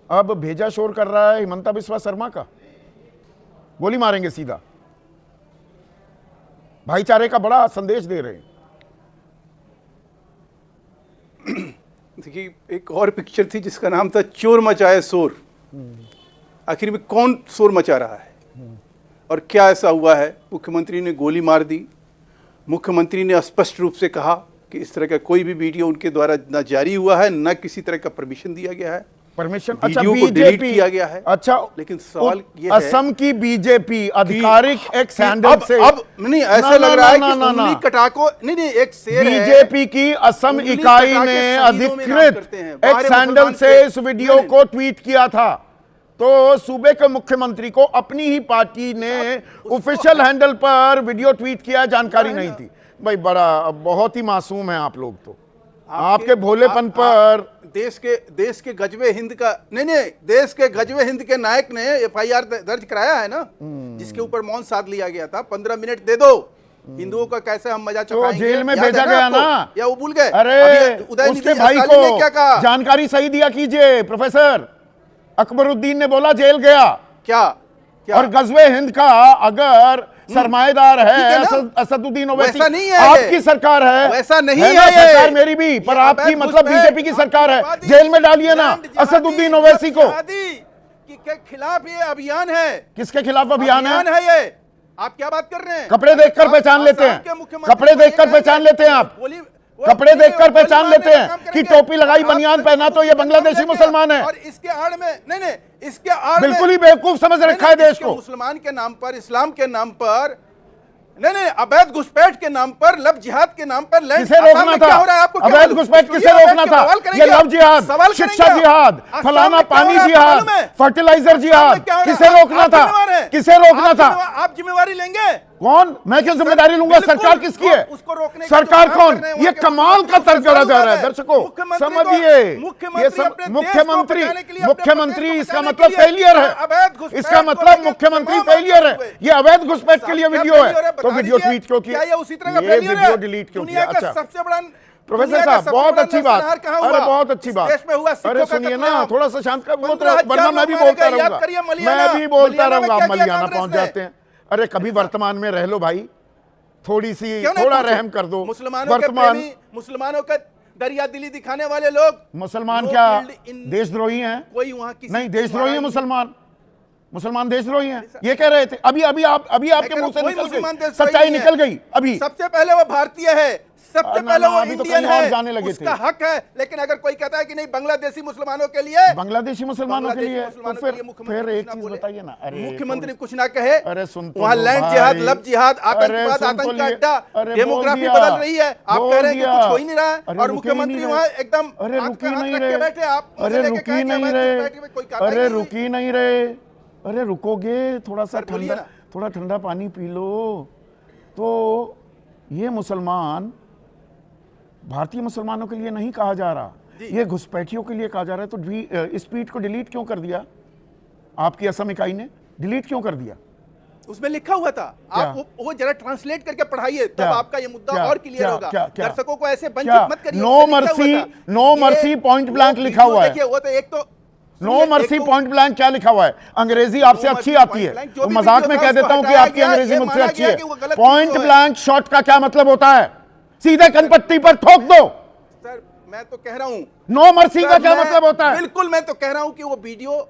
अब भेजा शोर कर रहा है हिमंता बिस्वा शर्मा का, गोली मारेंगे सीधा, भाईचारे का बड़ा संदेश दे रहे हैं। देखिए, एक और पिक्चर थी जिसका नाम था चोर मचाए शोर। आखिर में कौन शोर मचा रहा है और क्या ऐसा हुआ है? मुख्यमंत्री ने गोली मार दी। मुख्यमंत्री ने स्पष्ट रूप से कहा कि इस तरह का कोई भी वीडियो उनके द्वारा न जारी हुआ है, न किसी तरह का परमिशन दिया गया है। परमिशन, अच्छा, वीडियो को डिलीट किया गया है। अच्छा, लेकिन सवाल ये है, असम की बीजेपी आधिकारिक एक्स हैंडल से अब नहीं ऐसा लग रहा है कि उंगली कटा को नहीं एक शेर है। बीजेपी की असम इकाई ने अधिकृत एक्स हैंडल से इस वीडियो को ट्वीट किया था, तो सूबे के मुख्यमंत्री को अपनी ही पार्टी ने ऑफिशियल हैंडल पर वीडियो ट्वीट किया, जानकारी नहीं थी। भाई बड़ा बहुत ही मासूम है आप लोग, तो आपके भोलेपन पर देश के गजबे हिंद का देश के गजबे हिंद के नायक ने एफआईआर दर्ज कराया है ना, जिसके ऊपर मौन साध लिया गया था। 15 मिनट दे दो, हिंदुओं का कैसे हम मजा चुकाएंगे। तो जेल में भेजा गया ना, या वो भूल गए? अरे उसके भाई को क्या कहा? जानकारी सही दिया कीजिए। प्रोफेसर अकबरुद्दीन ने बोला जेल गया क्या? और गजवे हिंद का अगर सरमाएदार है असदुद्दीन ओवैसी, आपकी सरकार है, वैसा नहीं है है सरकार मेरी भी, पर आपकी मतलब बीजेपी की सरकार है। जेल में डालिए ना असदुद्दीन ओवैसी को। के खिलाफ ये अभियान है। किसके खिलाफ अभियान है ये? आप क्या बात कर रहे हैं? कपड़े देखकर पहचान लेते हैं, कपड़े देखकर पहचान लेते हैं आप, कपड़े देखकर पहचान लेते हैं कि टोपी लगाई बनियान पहना तो ये बांग्लादेशी मुसलमान है। और इसके आड़ में नहीं इसके आड़ बिल्कुल ही बेवकूफ समझ रखा है देश को। मुसलमान के नाम पर, इस्लाम के नाम पर, अवैध घुसपैठ के नाम पर, लव जिहाद के नाम पर किसे रोकना था? अवैध घुसपैठ किसे रोकना था? ये लव जिहाद, शिक्षा जिहाद, फलाना पानी जिहाद, फर्टिलाइजर जिहाद, किसे रोकना था? किसे रोकना था? आप जिम्मेवारी लेंगे? कौन? मैं क्यों जिम्मेदारी लूंगा? सरकार किसकी है? उसको रोकने सरकार कौन? ये कमाल का तर्क जोड़ा जा रहा है। दर्शकों समझिए, ये मुख्यमंत्री इसका मतलब फेलियर है, इसका मतलब मुख्यमंत्री फेलियर है। ये अवैध घुसपैठ के लिए वीडियो है, तो वीडियो ट्वीट क्यों किया? ये वीडियो डिलीट क्यों किया? अच्छा सबसे बड़ा प्रोफेसर साहब बहुत अच्छी बात, अरे बहुत अच्छी बात। अरे सुनिए ना, थोड़ा सा शांत कर, वरना मैं भी बोलता रहूंगा, मैं भी बोलता रहूंगा। आप मलियाना पहुंच जाते हैं। अरे कभी वर्तमान में रह लो भाई, थोड़ा रहम कर दो। मुसलमानों का दरिया दिली दिखाने वाले लोग, मुसलमान क्या देशद्रोही हैं? कोई वहां किसी नहीं, देशद्रोही है मुसलमान देशद्रोही हैं, ये कह रहे थे। अभी आपके मुंह से निकल गई, सच्चाई निकल गई। अभी सबसे पहले वो भारतीय है, सबसे पहले वो इंडियन है, जाने लगे उसका हक है। लेकिन अगर कोई कहता है कि नहीं बांग्लादेशी मुसलमानों के लिए, बांग्लादेशी मुसलमानों के लिए, तो फिर एक चीज बताइए ना। अरे मुख्यमंत्री कुछ ना कहे। अरे सुन, वहाँ लैंड जिहाद, लव जिहाद, आतंकवाद, आतंक का अड्डा, डेमोग्राफी बदल रही है। आप कह रहे हैं कि कुछ हो ही नहीं रहा है, और मुख्यमंत्री वहाँ एकदम अरे रुकी नहीं रहे, अरे रुकोगे? थोड़ा ठंडा पानी पी लो। तो ये मुसलमान भारतीय मुसलमानों के लिए नहीं कहा जा रहा, ये घुसपैठियों के लिए कहा जा रहा है। तो इस ट्वीट को डिलीट क्यों कर दिया? आपकी असम इकाई ने डिलीट क्यों कर दिया? उसमें लिखा हुआ था, आप वो जरा ट्रांसलेट करके पढ़ाइए, तब आपका ये मुद्दा और क्लियर होगा। दर्शकों को ऐसे वंचित मत करिए। नो मर्सी पॉइंट ब्लैंक लिखा हुआ है। देखिए वो तो एक तो नो मर्सी पॉइंट ब्लैंक क्या लिखा हुआ है? अंग्रेजी आपसे अच्छी आती है, तो मजाक में कह देता हूं कि आपकी अंग्रेजी मुझसे अच्छी है। पॉइंट ब्लैंक शॉट का क्या मतलब होता है? सीधे कनपट्टी पर ठोक दो। सर मैं तो कह रहा हूं नो मर्सी का क्या मतलब होता है? बिल्कुल, मैं तो कह रहा हूं कि वो वीडियो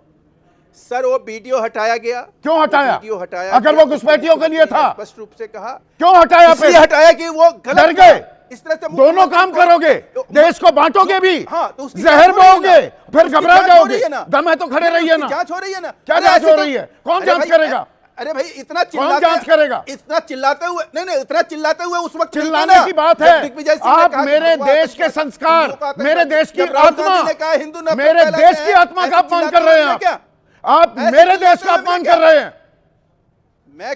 हटाया गया। क्यों हटाया? वीडियो हटाया अगर वो घुसपैठियों के लिए था, स्पष्ट रूप से कहा। क्यों हटाया? इसलिए हटाया कि वो डर गए। इस तरह से दोनों काम करोगे, देश को बांटोगे भी, तो जहर बोओगे, फिर घबरा जाओगे। दम है तो खड़े रहिए ना। जांच हो रही है ना? क्या जांच हो रही है? कौन जांच करेगा? अरे भाई इतना कौन जांच करेगा? इतना चिल्लाते हुए इतना चिल्लाते हुए उस वक्त चिल्लाने की बात है। आप मेरे देश के संस्कार, मेरे देश की आत्मा, मेरे देश की आत्मा का अपमान कर रहे हैं। आप मेरे देश का अपमान कर रहे हैं। मैं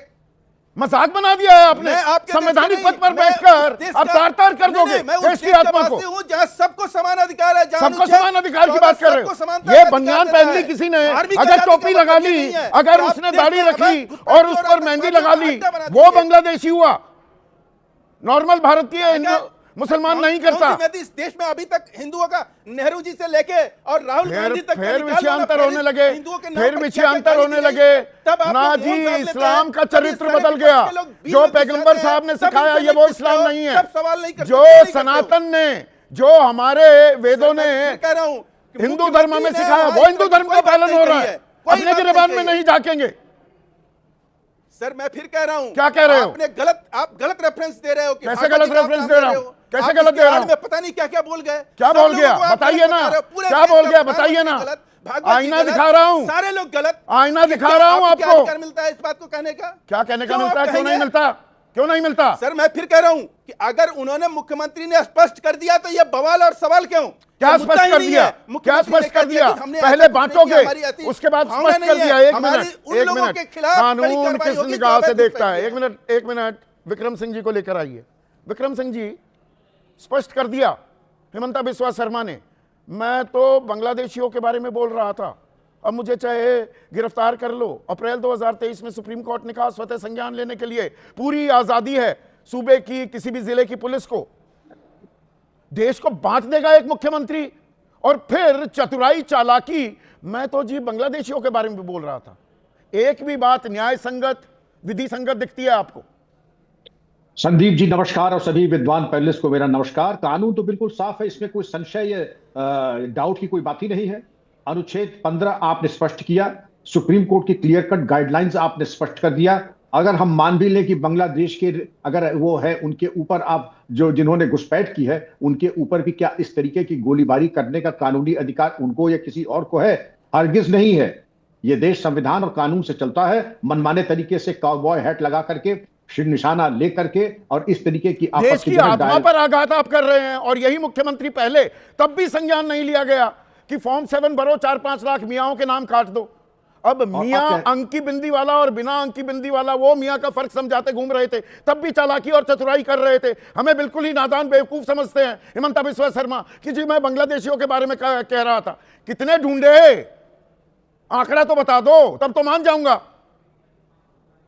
मजाक बना दिया है आपने। संवैधानिक पद पर बैठकर आप तार कर दोगे देश की आत्मा को। जहां सबको समान अधिकार है, सबको समान अधिकार की बात कर रहे हो। ये बनियान पहन ली किसी ने, अगर टोपी लगा ली, अगर उसने दाढ़ी रखी और उस पर मेहंदी लगा ली, वो बांग्लादेशी हुआ। नॉर्मल भारतीय मुसलमान नहीं करता। इस देश में अभी तक हिंदुओं का नेहरू जी से लेके और राहुल गांधी तक फिर विषयांतर होने लगे, फिर विषयांतर होने लगे ना जी। इस्लाम का चरित्र बदल गया। जो पैगंबर साहब ने सिखाया ये वो इस्लाम नहीं है। जो सनातन ने, जो हमारे वेदों ने हिंदू धर्म में सिखाया वो हिंदू धर्म का पालन हो रहा है। अपने गिरबान में नहीं झाकेंगे। सर मैं फिर कह रहा हूं, क्या कह रहे हो? आप गलत रेफरेंस दे रहे हो। कैसे गलत रेफरेंस दे रहा हूं? कैसे गलत दे रहा हूं? पता नहीं क्या क्या बोल गए। क्या बोल गया बताइए ना, क्या बोल गया बताइए ना। आईना दिखा रहा हूं, सारे लोग गलत। आईना दिखा रहा हूं आपको। क्या मिलता है इस बात को कहने का? क्या कहने का मिलता है? क्यों नहीं मिलता? क्यों नहीं मिलता? सर मैं फिर कह रहा हूं कि अगर उन्होंने, मुख्यमंत्री ने स्पष्ट कर दिया तो ये बवाल और सवाल क्यों? क्या स्पष्ट कर दिया? क्या स्पष्ट कर दिया? पहले बांटोगे उसके बाद स्पष्ट कर दिया। एक मिनट, कानून किस निगाह से देखता है? एक मिनट, विक्रम सिंह जी को लेकर आइए। विक्रम सिंह जी, स्पष्ट कर दिया हेमंता बिस्वा शर्मा ने। मैं तो बांग्लादेशियों के बारे में बोल रहा था, अब मुझे चाहे गिरफ्तार कर लो। अप्रैल 2023 में सुप्रीम कोर्ट ने कहा स्वतः संज्ञान लेने के लिए पूरी आजादी है सूबे की, किसी भी जिले की पुलिस को। देश को बांट देगा एक मुख्यमंत्री, और फिर चतुराई चालाकी। मैं तो जी बांग्लादेशियों के बारे में बोल रहा था। एक भी बात न्याय संगत, विधि संगत दिखती है आपको? संदीप जी नमस्कार, और सभी विद्वान पैनलिस्ट को मेरा नमस्कार। कानून तो बिल्कुल साफ है, इसमें कोई संशय डाउट की कोई बात ही नहीं है। अनुच्छेद 15 आपने स्पष्ट किया, सुप्रीम कोर्ट की क्लियर कट गाइडलाइंस आपने स्पष्ट कर दिया। अगर हम मान भी लें कि बांग्लादेश के अगर वो है, उनके ऊपर आप जो जिन्होंने घुसपैठ की है उनके ऊपर भी क्या इस तरीके की गोलीबारी करने का कानूनी अधिकार उनको या किसी और को है? हरगिज नहीं है। ये देश संविधान और कानून से चलता है। मनमाने तरीके से काउबॉय हैट लगा करके, शिव निशाना ले करके, और इस तरीके की देश की आत्मा पर आघात आप कर रहे हैं। और यही मुख्यमंत्री पहले, तब भी संज्ञान नहीं लिया गया कि फॉर्म 7 भरो, 4-5 लाख मियाओं के नाम काट दो। अब मियां अंकी बिंदी वाला और बिना अंकी बिंदी वाला, वो मियां का फर्क समझाते घूम रहे थे, तब भी चालाकी और चतुराई कर रहे थे। हमें बिल्कुल ही नादान बेवकूफ समझते हैं हेमंता बिस्वा शर्मा कि जी मैं बांग्लादेशियों के बारे में कह रहा था। कितने ढूंढे? आंकड़ा तो बता दो, तब तो मान जाऊंगा।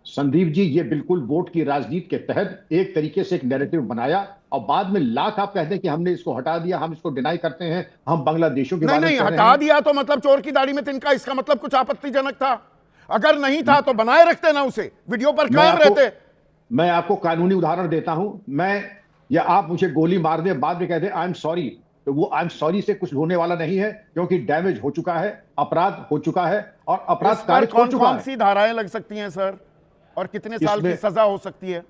संदीप जी, ये बिल्कुल वोट की राजनीति के तहत एक तरीके से एक नैरेटिव बनाया, और बाद में लाख आप कहते हैं कि हमने इसको हटा दिया, हम इसको डिनाई करते हैं, हम बांग्लादेशियों के बारे में नहीं, हटा दिया तो मतलब चोर की दाढ़ी में तिनका, इसका मतलब कुछ आपत्तिजनक था। अगर नहीं था तो बनाए रखते ना, उसे वीडियो पर कायम रहते। मैं आपको कानूनी उदाहरण देता हूं। या आप मुझे गोली मार दे, बाद में कहते आई एम सॉरी, तो वो आई एम सॉरी से कुछ होने वाला नहीं है, क्योंकि डैमेज हो चुका है, अपराध हो चुका है, और अपराध कारित हो चुका है। कौन सी धाराएं लग सकती हैं सर, और कितने साल की सजा हो सकती है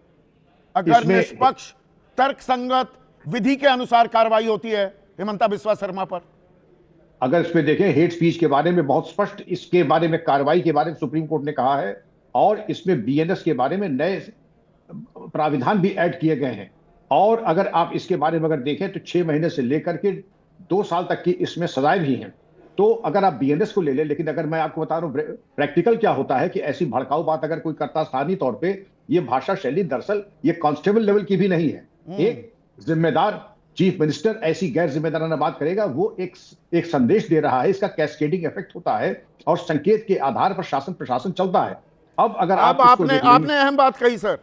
अगर निष्पक्ष, तर्कसंगत, विधि के अनुसार कार्रवाई होती है हेमंता बिस्वा शर्मा पर? अगर इसमें देखें, हेट स्पीच के बारे में बहुत स्पष्ट इसके बारे में कार्रवाई के बारे में सुप्रीम कोर्ट ने कहा है, और इसमें बीएनएस के बारे में नए प्राविधान भी ऐड किए गए हैं। और अगर आप इसके बारे में अगर देखें तो 6 महीने से लेकर के 2 साल तक की इसमें सजाएं भी हैं। तो अगर आप बीएनएस को ले लें, लेकिन अगर मैं आपको बता रहा हूं प्रैक्टिकल क्या होता है कि ऐसी भड़काऊ बात अगर कोई करता स्थानीय तौर पे, ये भाषा शैली दरअसल ये कांस्टेबल लेवल की भी नहीं है। एक जिम्मेदार चीफ मिनिस्टर ऐसी गैर जिम्मेदाराना बात करेगा, वो एक संदेश दे रहा है, इसका कैस्केडिंग इफेक्ट होता है, और संकेत के आधार पर शासन प्रशासन चलता है। अब अगर आपने अहम बात कही सर,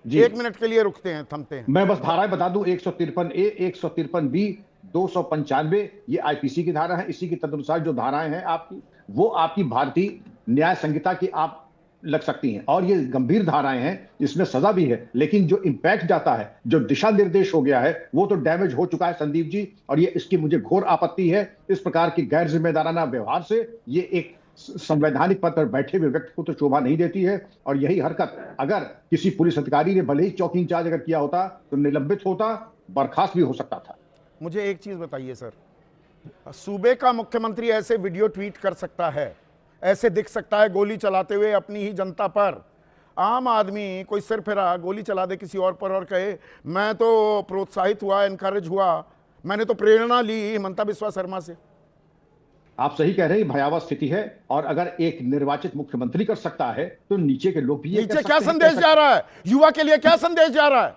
1 मिनट के लिए रुकते हैं, थमते हैं। मैं बस धाराएं बता दूं, 153A, 153B, 295 ये आईपीसी की धारा है। इसी के तदनुसार जो धाराएं हैं आपकी, वो आपकी भारतीय न्याय संहिता की आप लग सकती हैं, और ये गंभीर धाराएं हैं, इसमें सजा भी है। लेकिन जो इंपैक्ट जाता है, जो दिशा निर्देश हो गया है, वो तो डैमेज हो चुका है संदीप जी, और ये इसकी मुझे घोर आपत्ति है। इस प्रकार की गैर जिम्मेदाराना व्यवहार से ये एक संवैधानिक पद पर बैठे हुए व्यक्ति को तो शोभा नहीं देती है। और यही हरकत अगर किसी पुलिस अधिकारी ने भले ही चौकी इंचार्ज अगर किया होता तो निलंबित होता, बर्खास्त भी हो सकता था। मुझे एक चीज बताइए सर, सूबे का मुख्यमंत्री ऐसे वीडियो ट्वीट कर सकता है, ऐसे दिख सकता है गोली चलाते हुए अपनी ही जनता पर? आम आदमी कोई सिर फिरा गोली चला दे किसी और पर और कहे मैं तो प्रोत्साहित हुआ, एनकरेज हुआ, मैंने तो प्रेरणा ली हेमंता बिस्वा शर्मा से? आप सही कह रहे हैं, भयावह स्थिति है। और अगर एक निर्वाचित मुख्यमंत्री कर सकता है तो नीचे के लोग भी नीचे क्या संदेश जा रहा है? युवा के लिए क्या संदेश जा रहा है?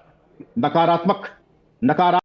नकारात्मक